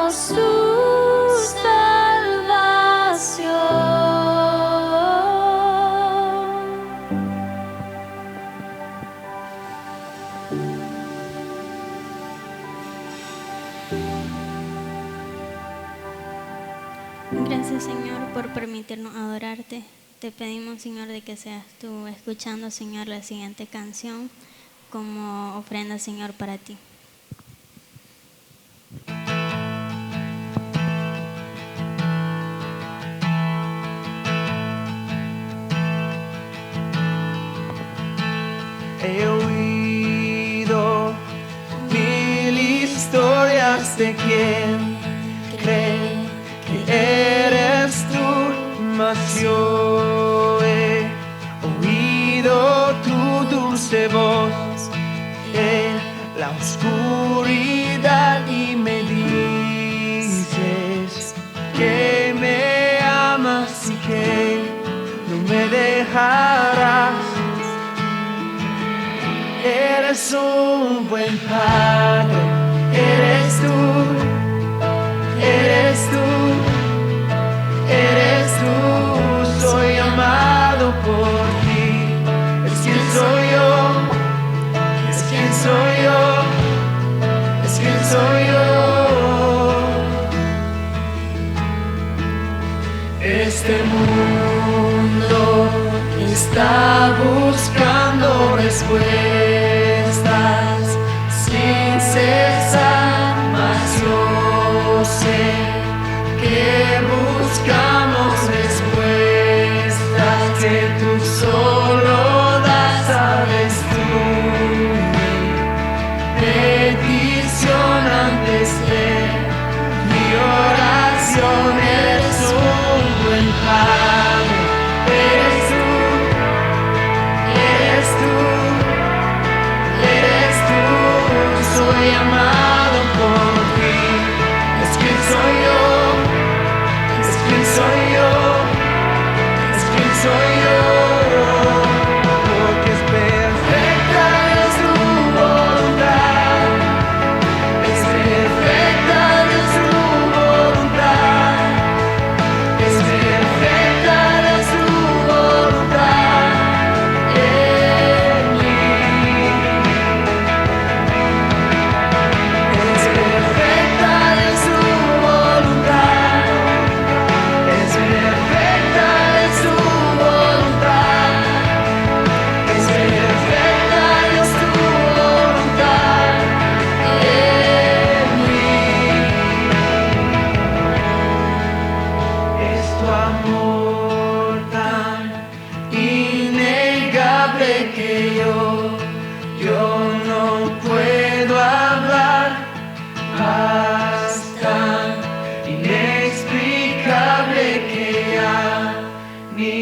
danos tu salvación. Gracias, Señor, por permitirnos adorarte. Te pedimos, Señor, de que seas tú escuchando, Señor, la siguiente canción como ofrenda, Señor, para ti. He oído mil historias de quien cree que eres tú, mas yo he oído tu dulce voz en la oscuridad y me dices que me amas y que no me dejarás. Eres un buen padre, eres tú, eres tú, eres tú. Soy amado por ti, es quien soy yo, es quien soy yo, es quien soy yo. Este mundo está buscando respuestas sin cesar, mas yo sé que buscamos respuestas que tú solo das, sabes tú. Petición antes de mi oración, eres un buen padre, eres tú. Soy amado por ti, es quien soy yo, es quien soy yo, es quien soy yo, porque es perfecta es tu voluntad, es perfecta es tu voluntad, es perfecta es tu voluntad en mí. Que yo no puedo hablar, paz tan inexplicable que ya ni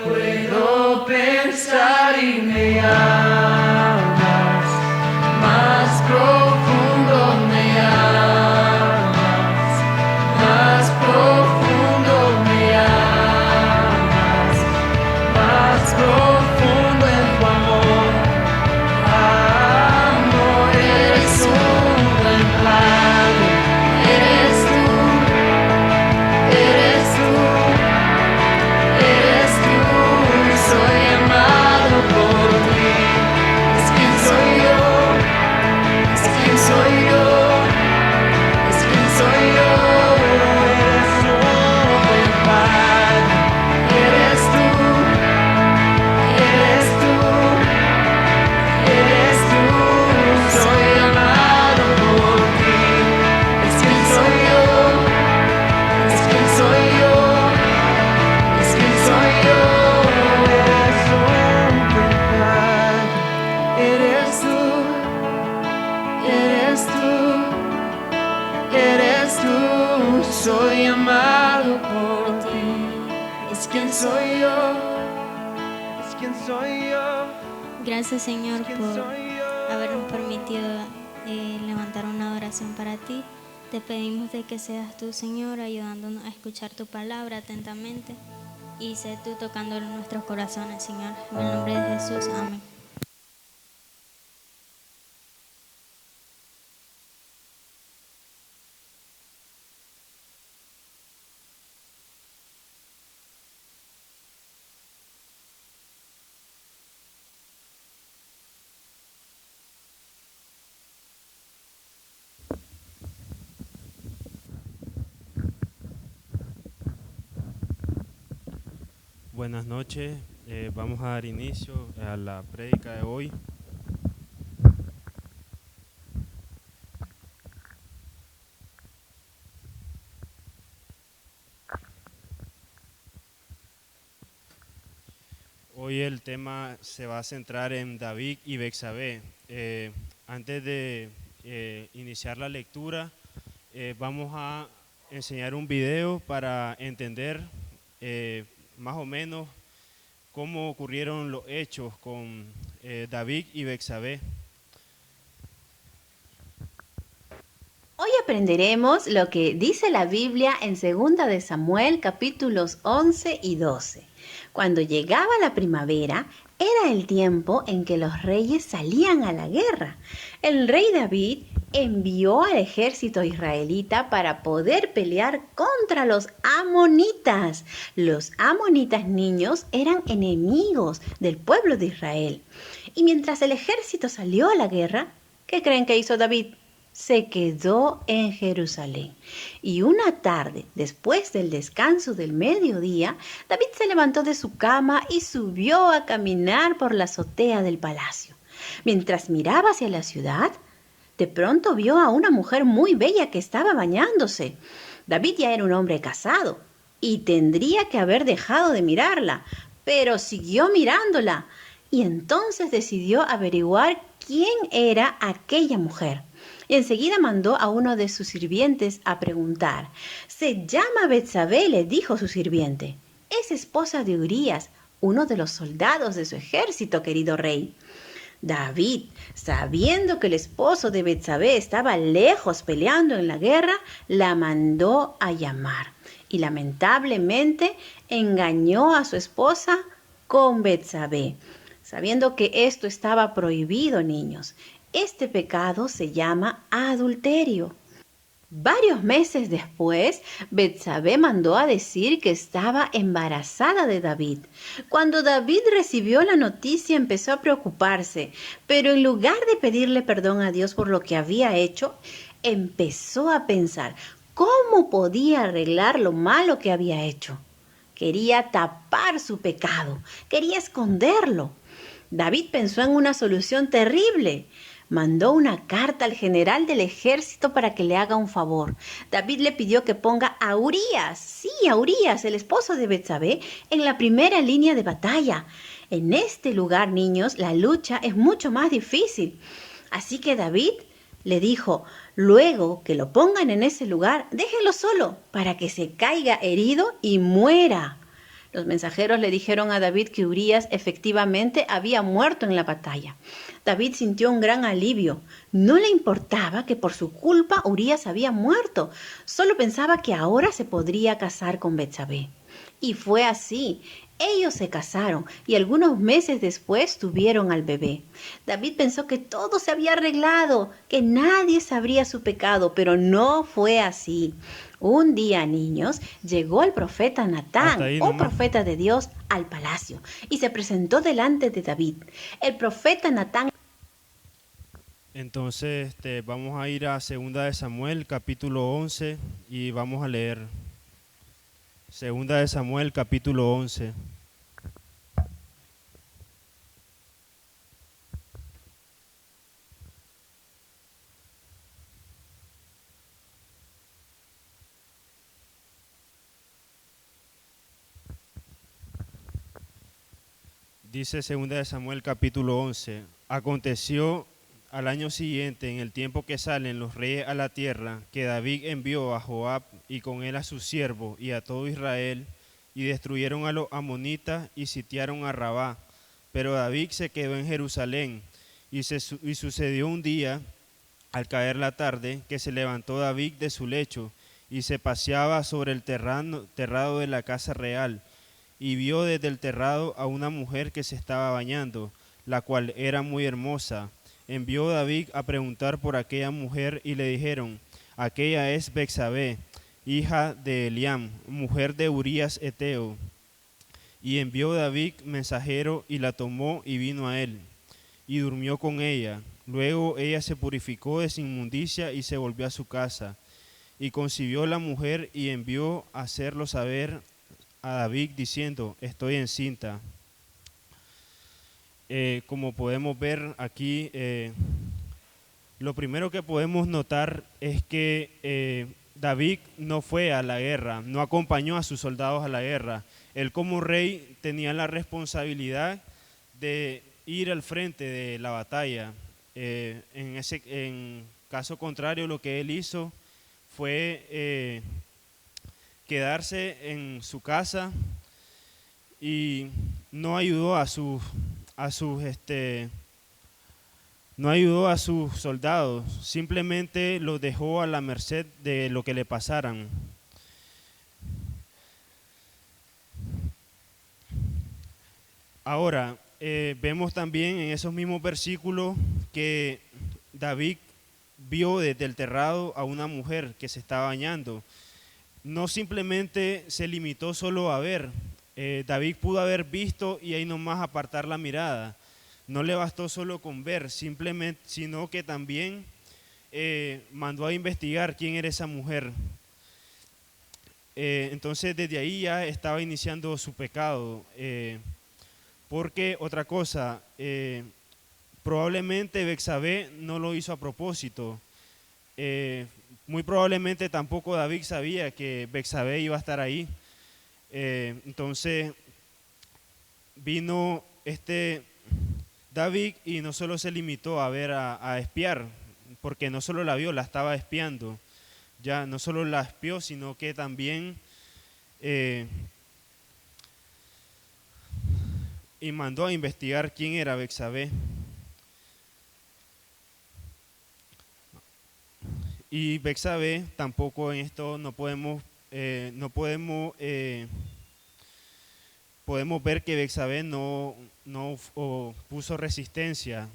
puedo pensar y me amas, más profundo me amas, más profundo me amas, más profundo en tu amor. Amor, eres un buen padre, eres tú, eres tú, eres tú. Soy amado por ti, es quien soy yo, es quien soy yo, es quien soy yo. Eres un buen padre, eres tú. Eres tú, eres tú, soy amado por ti, es quien soy yo, es quien soy yo, es quien soy yo. Eres un buen padre, eres tú, eres tú, eres tú, soy amado por ti, es quien soy yo. ¿Quién soy yo? Gracias, Señor, ¿Quién por soy yo? habernos permitido levantar una adoración para ti. Te pedimos de que seas tú, Señor, ayudándonos a escuchar tu palabra atentamente y sé tú tocando en nuestros corazones, Señor. En el nombre de Jesús, amén. Buenas noches, vamos a dar inicio a la prédica de hoy. Hoy el tema se va a centrar en David y Betsabé. Antes de iniciar la lectura, vamos a enseñar un video para entender más o menos cómo ocurrieron los hechos con David y Betsabé. Hoy aprenderemos lo que dice la Biblia en 2 de Samuel capítulos 11 y 12. Cuando llegaba la primavera, era el tiempo en que los reyes salían a la guerra. El rey David envió al ejército israelita para poder pelear contra los amonitas. Los amonitas, niños, eran enemigos del pueblo de Israel. Y mientras el ejército salió a la guerra, ¿qué creen que hizo David? Se quedó en Jerusalén. Y una tarde, después del descanso del mediodía, David se levantó de su cama y subió a caminar por la azotea del palacio. Mientras miraba hacia la ciudad, de pronto vio a una mujer muy bella que estaba bañándose. David ya era un hombre casado y tendría que haber dejado de mirarla, pero siguió mirándola y entonces decidió averiguar quién era aquella mujer. Y enseguida mandó a uno de sus sirvientes a preguntar. «Se llama Betsabé», le dijo su sirviente. «Es esposa de Urías, uno de los soldados de su ejército, querido rey». David, sabiendo que el esposo de Betsabé estaba lejos peleando en la guerra, la mandó a llamar. Y lamentablemente engañó a su esposa con Betsabé, sabiendo que esto estaba prohibido, niños. Este pecado se llama adulterio. Varios meses después, Betsabé mandó a decir que estaba embarazada de David. Cuando David recibió la noticia, empezó a preocuparse, pero en lugar de pedirle perdón a Dios por lo que había hecho, empezó a pensar cómo podía arreglar lo malo que había hecho. Quería tapar su pecado, quería esconderlo. David pensó en una solución terrible. Mandó una carta al general del ejército para que le haga un favor. David le pidió que ponga a Urías, sí, a Urías, el esposo de Betsabé, en la primera línea de batalla. En este lugar, niños, la lucha es mucho más difícil. Así que David le dijo, luego que lo pongan en ese lugar, déjenlo solo para que se caiga herido y muera. Los mensajeros le dijeron a David que Urías efectivamente había muerto en la batalla. David sintió un gran alivio. No le importaba que por su culpa Urías había muerto. Solo pensaba que ahora se podría casar con Betsabé. Y fue así. Ellos se casaron y algunos meses después tuvieron al bebé. David pensó que todo se había arreglado, que nadie sabría su pecado, pero no fue así. Un día, niños, llegó el profeta Natán, un profeta de Dios, al palacio y se presentó delante de David. El profeta Natán. Entonces vamos a ir a 2 de Samuel capítulo 11 y vamos a leer 2 de Samuel capítulo 11. Dice 2 de Samuel capítulo 11, aconteció al año siguiente, en el tiempo que salen los reyes a la tierra, que David envió a Joab y con él a su siervo y a todo Israel, y destruyeron a los amonitas y sitiaron a Rabá. Pero David se quedó en Jerusalén, y sucedió un día, al caer la tarde, que se levantó David de su lecho, y se paseaba sobre el terrado de la casa real, y vio desde el terrado a una mujer que se estaba bañando, la cual era muy hermosa. Envió David a preguntar por aquella mujer y le dijeron, aquella es Betsabé, hija de Eliam, mujer de Urías Eteo. Y envió David mensajero y la tomó y vino a él, y durmió con ella. Luego ella se purificó de su inmundicia y se volvió a su casa. Y concibió la mujer y envió a hacerlo saber a David diciendo, estoy encinta. Como podemos ver aquí, lo primero que podemos notar es que David no fue a la guerra, no acompañó a sus soldados a la guerra. Él como rey tenía la responsabilidad de ir al frente de la batalla. En caso contrario, lo que él hizo fue quedarse en su casa y no ayudó no ayudó a sus soldados, simplemente los dejó a la merced de lo que le pasaran. Ahora, vemos también en esos mismos versículos que David vio desde el terrado a una mujer que se estaba bañando. No simplemente se limitó solo a ver, David pudo haber visto y ahí nomás apartar la mirada. No le bastó solo con ver, simplemente, sino que también mandó a investigar quién era esa mujer. Entonces desde ahí ya estaba iniciando su pecado. Porque otra cosa, probablemente Betsabé no lo hizo a propósito. Muy probablemente tampoco David sabía que Betsabé iba a estar ahí. Entonces vino David y no solo se limitó a ver, a espiar, porque no solo la vio, la estaba espiando. Ya no solo la espió, sino que también y mandó a investigar quién era Betsabé. Y Betsabé tampoco en esto podemos ver que Betsabé no puso resistencia.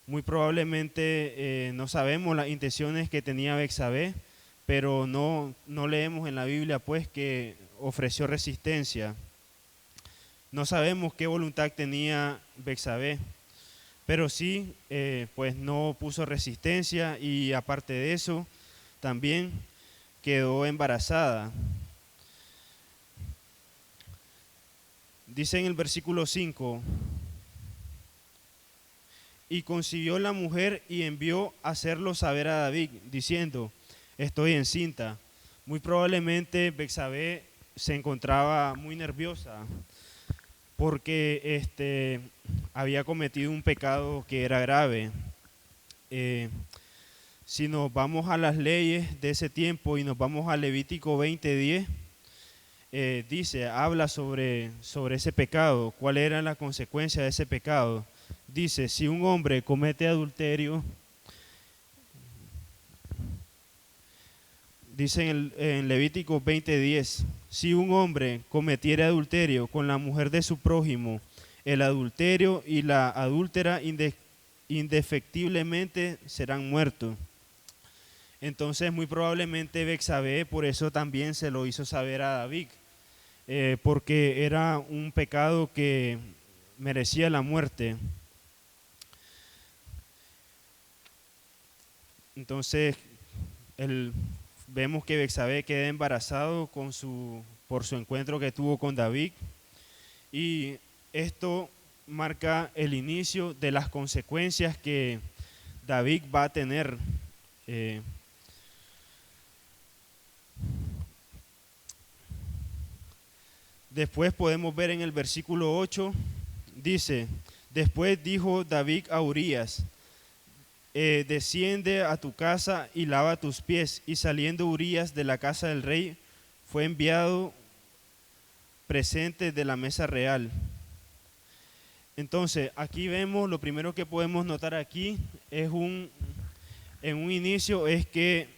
Muy probablemente no sabemos las intenciones que tenía Betsabé, pero no leemos en la Biblia pues que ofreció resistencia. No sabemos qué voluntad tenía Betsabé, pero sí, pues no puso resistencia y aparte de eso, también quedó embarazada. Dice en el versículo 5, y concibió la mujer y envió a hacerlo saber a David, diciendo, estoy encinta. Muy probablemente Betsabé se encontraba muy nerviosa porque había cometido un pecado que era grave. Si nos vamos a las leyes de ese tiempo y nos vamos a Levítico 20:10, habla sobre ese pecado, cuál era la consecuencia de ese pecado. Dice, si un hombre comete adulterio, dice en Levítico 20:10, si un hombre cometiera adulterio con la mujer de su prójimo, el adulterio y la adúltera indefectiblemente serán muertos. Entonces muy probablemente Betsabé por eso también se lo hizo saber a David, porque era un pecado que merecía la muerte. Entonces vemos que Betsabé queda embarazado por su encuentro que tuvo con David, y esto marca el inicio de las consecuencias que David va a tener. Después podemos ver en el versículo 8, dice, después dijo David a Urías, desciende a tu casa y lava tus pies. Y saliendo Urías de la casa del rey, fue enviado presente de la mesa real. Entonces, aquí vemos, lo primero que podemos notar aquí es en un inicio es que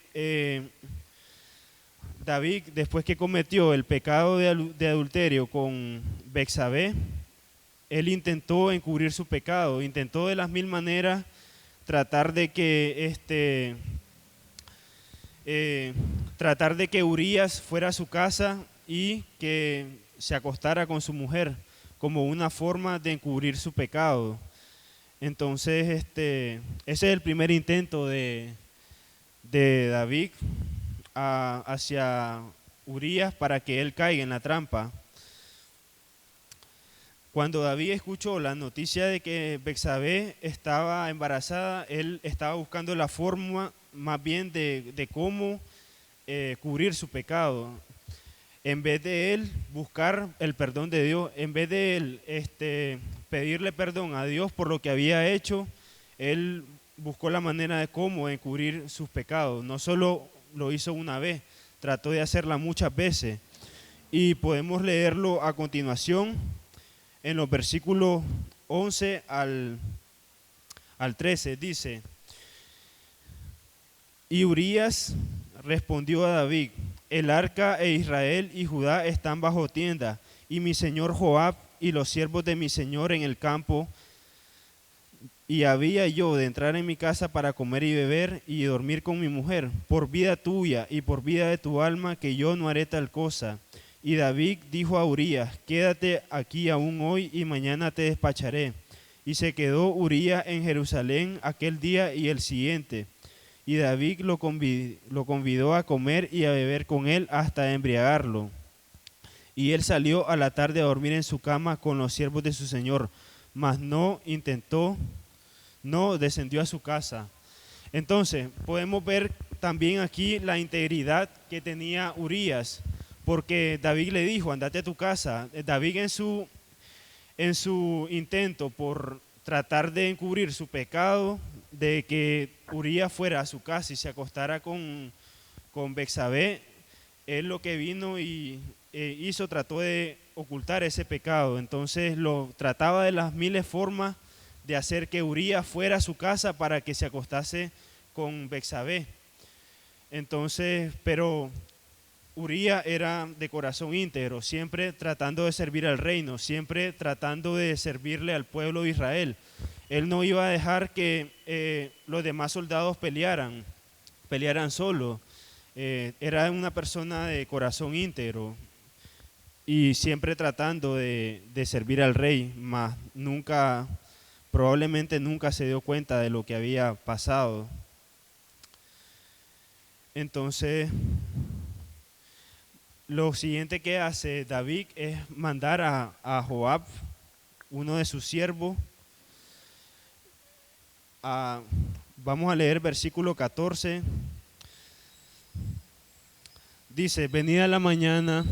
David, después que cometió el pecado de adulterio con Betsabé, él intentó encubrir su pecado, intentó de las mil maneras tratar de que Urías fuera a su casa y que se acostara con su mujer como una forma de encubrir su pecado. Entonces ese es el primer intento de David hacia Urías para que él caiga en la trampa. Cuando David escuchó la noticia de que Betsabé estaba embarazada, él estaba buscando la forma más bien de cómo cubrir su pecado. En vez de él buscar el perdón de Dios, en vez de él pedirle perdón a Dios por lo que había hecho, él buscó la manera de cómo encubrir sus pecados. No solo lo hizo una vez, trató de hacerla muchas veces. Y podemos leerlo a continuación en los versículos 11 al 13. Dice: y Urías respondió a David: el arca e Israel y Judá están bajo tienda, y mi señor Joab y los siervos de mi señor en el campo. Y había yo de entrar en mi casa para comer y beber y dormir con mi mujer, por vida tuya y por vida de tu alma, que yo no haré tal cosa. Y David dijo a Urías: quédate aquí aún hoy y mañana te despacharé. Y se quedó Urías en Jerusalén aquel día y el siguiente. Y David lo convidó a comer y a beber con él hasta embriagarlo. Y él salió a la tarde a dormir en su cama con los siervos de su señor, mas no descendió a su casa. Entonces, podemos ver también aquí la integridad que tenía Urías, porque David le dijo: andate a tu casa. David en su intento por tratar de encubrir su pecado, de que Urías fuera a su casa y se acostara con Betsabé, él lo que vino y trató de ocultar ese pecado. Entonces lo trataba de las miles formas de hacer que Urías fuera a su casa para que se acostase con Betsabé. Entonces, pero Urías era de corazón íntegro, siempre tratando de servir al reino, siempre tratando de servirle al pueblo de Israel. Él no iba a dejar que los demás soldados pelearan solo. Era una persona de corazón íntegro y siempre tratando de servir al rey, mas probablemente nunca se dio cuenta de lo que había pasado. Entonces, lo siguiente que hace David es mandar a Joab, uno de sus siervos. Vamos a leer versículo 14. Dice: venida la mañana,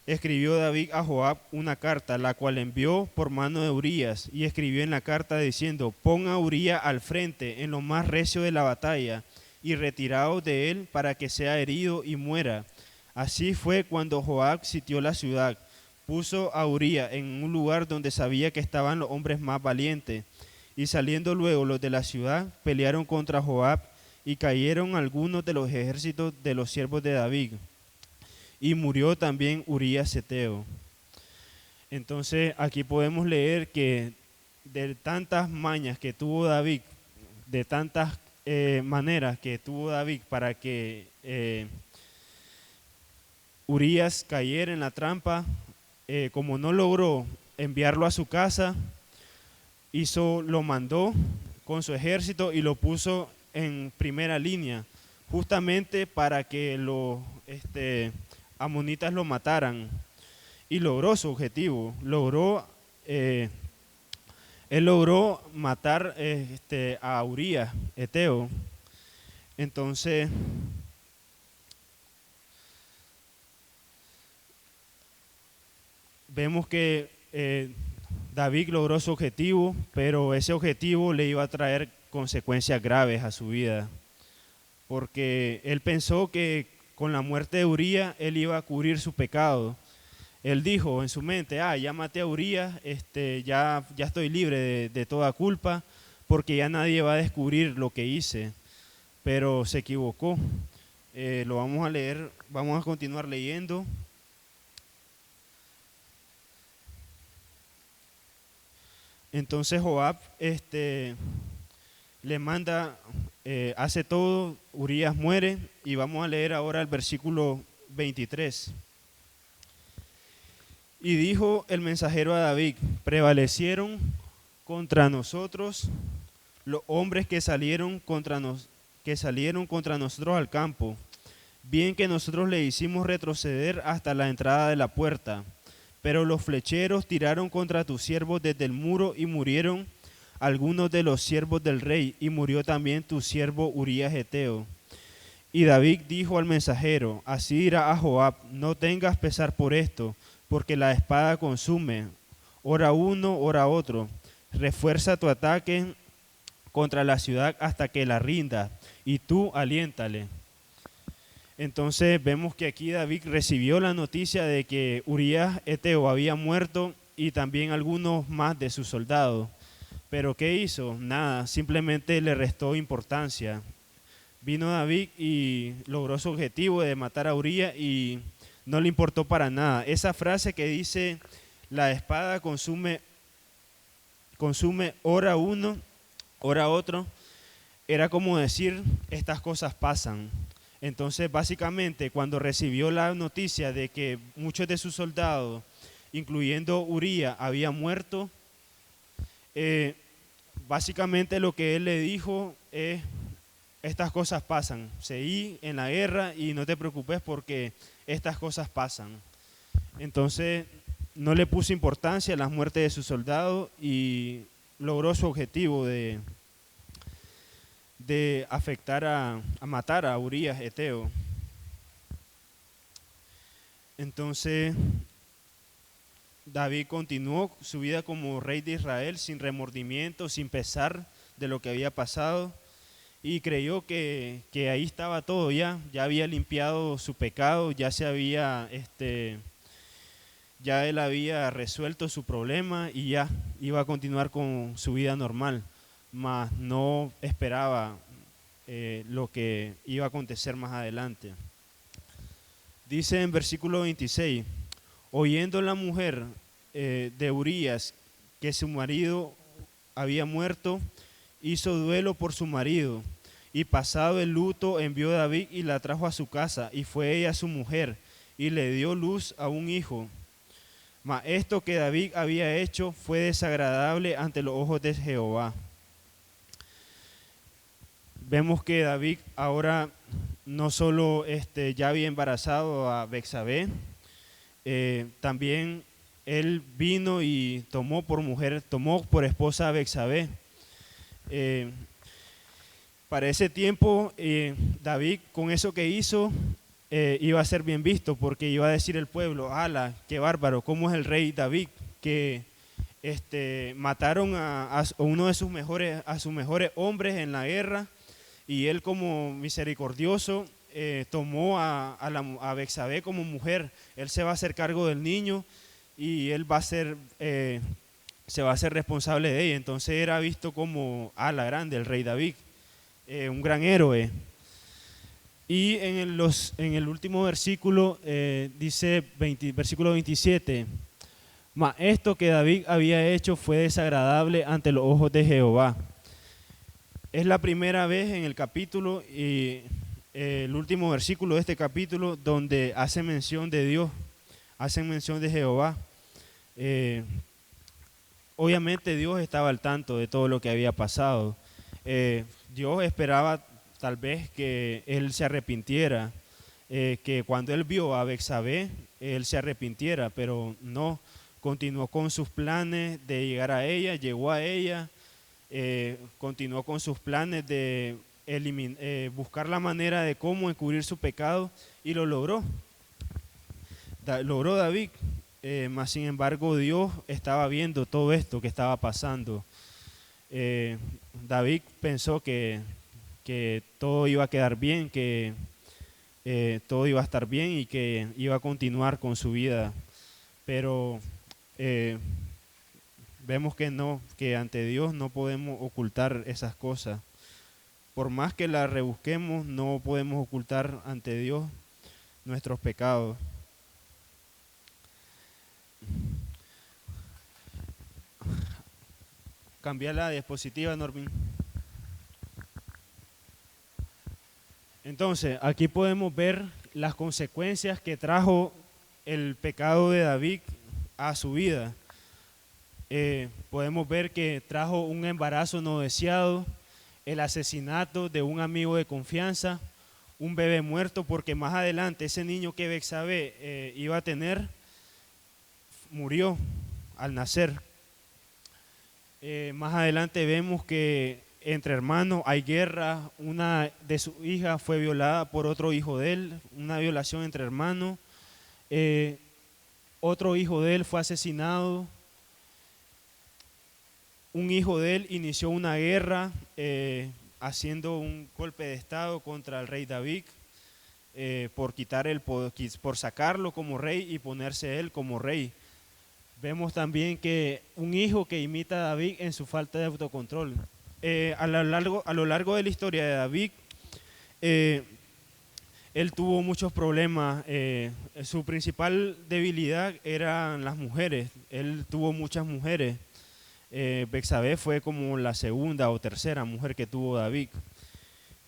escribió David a Joab una carta, la cual envió por mano de Urías, y escribió en la carta diciendo: pon a Urías al frente en lo más recio de la batalla, y retiraos de él para que sea herido y muera. Así fue cuando Joab sitió la ciudad. Puso a Urías en un lugar donde sabía que estaban los hombres más valientes. Y saliendo luego los de la ciudad, pelearon contra Joab, y cayeron algunos de los ejércitos de los siervos de David. Y murió también Urías Heteo. Entonces aquí podemos leer que de tantas mañas que tuvo David, de tantas maneras que tuvo David para que Urías cayera en la trampa, como no logró enviarlo a su casa, lo mandó con su ejército y lo puso en primera línea, justamente para que los amonitas lo mataran, y logró su objetivo. Él logró matar a Urías Heteo. Entonces, vemos que David logró su objetivo, pero ese objetivo le iba a traer consecuencias graves a su vida, porque él pensó que con la muerte de Urías él iba a cubrir su pecado. Él dijo en su mente: ya maté a Urías, ya estoy libre de toda culpa, porque ya nadie va a descubrir lo que hice. Pero se equivocó. Lo vamos a leer, vamos a continuar leyendo. Entonces Joab le manda, hace todo, Urías muere, y vamos a leer ahora el versículo 23. Y dijo el mensajero a David: prevalecieron contra nosotros los hombres que salieron contra nosotros al campo, bien que nosotros le hicimos retroceder hasta la entrada de la puerta. Pero los flecheros tiraron contra tus siervos desde el muro y murieron algunos de los siervos del rey, y murió también tu siervo Urías Heteo. Y David dijo al mensajero: así dirá a Joab, no tengas pesar por esto, porque la espada consume, ora uno, ora otro. Refuerza tu ataque contra la ciudad hasta que la rinda, y tú aliéntale. Entonces vemos que aquí David recibió la noticia de que Urías Heteo había muerto y también algunos más de sus soldados. Pero ¿qué hizo? Nada, simplemente le restó importancia. Vino David y logró su objetivo de matar a Urías y no le importó para nada. Esa frase que dice, la espada consume ora uno, ora otro, era como decir, estas cosas pasan. Entonces, básicamente, cuando recibió la noticia de que muchos de sus soldados, incluyendo Urías, habían muerto, básicamente lo que él le dijo es, estas cosas pasan, seguí en la guerra y no te preocupes porque estas cosas pasan. Entonces, no le puso importancia a las muertes de sus soldados y logró su objetivo de afectar a matar a Urías Heteo. Entonces David continuó su vida como rey de Israel sin remordimiento, sin pesar de lo que había pasado, y creyó que ahí estaba todo, ya había limpiado su pecado, ya él había resuelto su problema y ya iba a continuar con su vida normal. Mas no esperaba lo que iba a acontecer más adelante. Dice en versículo 26, oyendo la mujer de Urías que su marido había muerto, hizo duelo por su marido, y pasado el luto envió a David y la trajo a su casa, y fue ella su mujer, y le dio luz a un hijo. Mas esto que David había hecho fue desagradable ante los ojos de Jehová. Vemos que David ahora no solo ya había embarazado a Betsabé, también él vino y tomó por esposa a Betsabé. Para ese tiempo David, con eso que hizo, iba a ser bien visto, porque iba a decir el pueblo: ¡ala, qué bárbaro! ¿Cómo es el rey David? Que mataron a uno de sus mejores hombres en la guerra, y él, como misericordioso, tomó a Betsabé como mujer. Él se va a hacer cargo del niño y él se va a hacer responsable de ella. Entonces era visto como ala grande, el rey David, un gran héroe. Y en el último versículo dice, versículo 27, mas esto que David había hecho fue desagradable ante los ojos de Jehová. Es la primera vez en el capítulo y el último versículo de este capítulo donde hace mención de Dios, hacen mención de Jehová. Obviamente Dios estaba al tanto de todo lo que había pasado. Dios esperaba tal vez que él se arrepintiera, que cuando él vio a Betsabé, él se arrepintiera, pero no, continuó con sus planes de llegar a ella, llegó a ella, continuó con sus planes de buscar la manera de cómo encubrir su pecado, y lo logró. Logró David, mas sin embargo Dios estaba viendo todo esto que estaba pasando. David pensó que todo iba a quedar bien, que todo iba a estar bien y que iba a continuar con su vida, pero vemos que no, que ante Dios no podemos ocultar esas cosas. Por más que las rebusquemos, no podemos ocultar ante Dios nuestros pecados. Cambiar la diapositiva, Normin. Entonces, aquí podemos ver las consecuencias que trajo el pecado de David a su vida. Podemos ver que trajo un embarazo no deseado, el asesinato de un amigo de confianza, un bebé muerto, porque más adelante ese niño que Betsabé iba a tener murió al nacer. Más adelante vemos que entre hermanos hay guerra, una de sus hijas fue violada por otro hijo de él, una violación entre hermanos, otro hijo de él fue asesinado, un hijo de él inició una guerra haciendo un golpe de estado contra el rey David por sacarlo como rey y ponerse él como rey. Vemos también que un hijo que imita a David en su falta de autocontrol. A lo largo de la historia de David, él tuvo muchos problemas. Su principal debilidad eran las mujeres. Él tuvo muchas mujeres. Betsabé fue como la segunda o tercera mujer que tuvo David.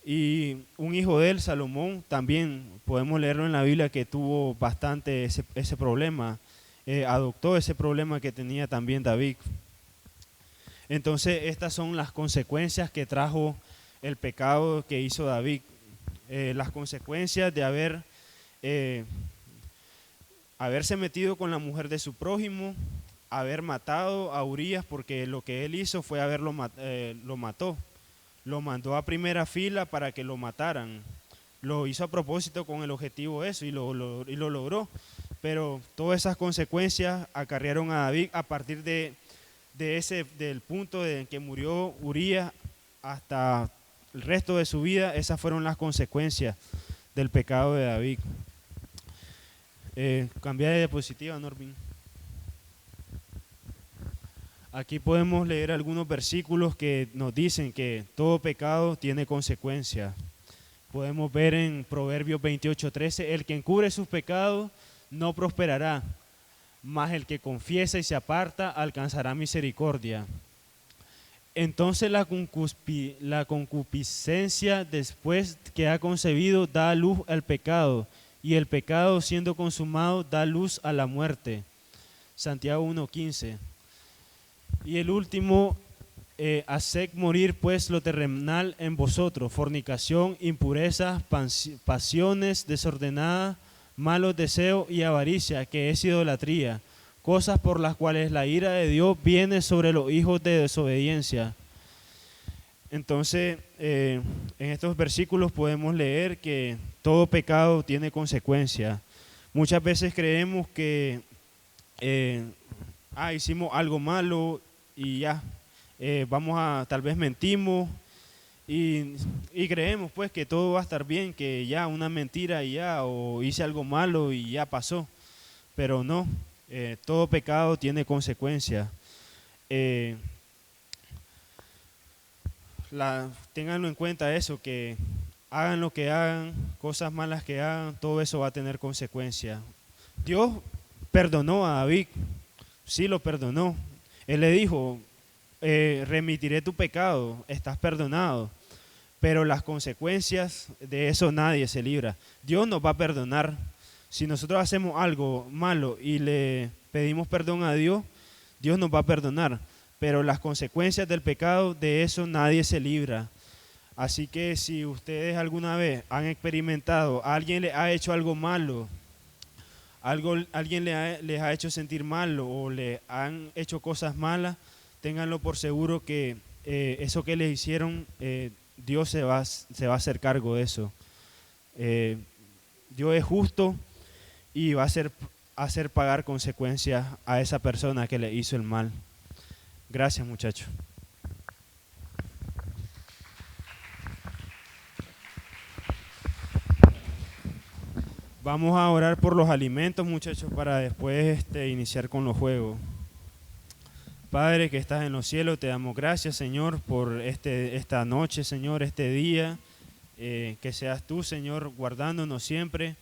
Y un hijo de él, Salomón, también podemos leerlo en la Biblia que tuvo bastante ese problema. Adoptó ese problema que tenía también David. Entonces estas son las consecuencias que trajo el pecado que hizo David. Las consecuencias de haberse metido con la mujer de su prójimo, haber matado a Urías, porque lo que él hizo fue lo mató. Lo mandó a primera fila para que lo mataran. Lo hizo a propósito con el objetivo de eso y lo logró. Pero todas esas consecuencias acarrearon a David a partir del punto en que murió Urías hasta el resto de su vida. Esas fueron las consecuencias del pecado de David. Cambia de diapositiva, Norbin. Aquí podemos leer algunos versículos que nos dicen que todo pecado tiene consecuencias. Podemos ver en Proverbios 28:13, el que encubre sus pecados no prosperará, mas el que confiesa y se aparta alcanzará misericordia. Entonces la concupiscencia, después que ha concebido, da a luz al pecado, y el pecado, siendo consumado, da luz a la muerte. Santiago 1:15. Y el último, haced morir pues lo terrenal en vosotros: fornicación, impurezas, pasiones desordenadas, malos deseos y avaricia, que es idolatría, cosas por las cuales la ira de Dios viene sobre los hijos de desobediencia. Entonces, en estos versículos podemos leer que todo pecado tiene consecuencias. Muchas veces creemos que hicimos algo malo y ya, tal vez mentimos y creemos pues que todo va a estar bien, que ya una mentira y ya, o hice algo malo y ya pasó, pero no, todo pecado tiene consecuencias. Ténganlo en cuenta eso, que hagan lo que hagan, cosas malas que hagan, todo eso va a tener consecuencias. Dios perdonó a David, sí lo perdonó. Él le dijo, remitiré tu pecado, estás perdonado, pero las consecuencias de eso nadie se libra. Dios nos va a perdonar. Si nosotros hacemos algo malo y le pedimos perdón a Dios, Dios nos va a perdonar, pero las consecuencias del pecado, de eso nadie se libra. Así que si ustedes alguna vez han experimentado, alguien les ha hecho algo malo, alguien les ha hecho sentir mal o le han hecho cosas malas, ténganlo por seguro que eso que les hicieron, Dios se va a hacer cargo de eso. Dios es justo y va a hacer pagar consecuencias a esa persona que le hizo el mal. Gracias, muchachos. Vamos a orar por los alimentos, muchachos, para después iniciar con los juegos. Padre que estás en los cielos, te damos gracias, Señor, por esta noche, Señor, este día. Que seas tú, Señor, guardándonos siempre.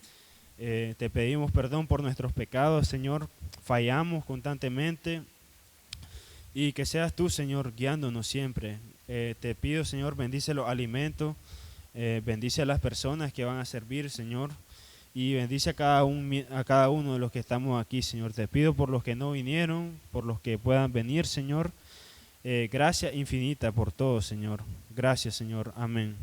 Te pedimos perdón por nuestros pecados, Señor. Fallamos constantemente. Y que seas tú, Señor, guiándonos siempre. Te pido, Señor, bendice los alimentos. Bendice a las personas que van a servir, Señor. Y bendice a cada uno de los que estamos aquí, Señor. Te pido por los que no vinieron, por los que puedan venir, Señor. Gracias infinita por todo, Señor. Gracias, Señor. Amén.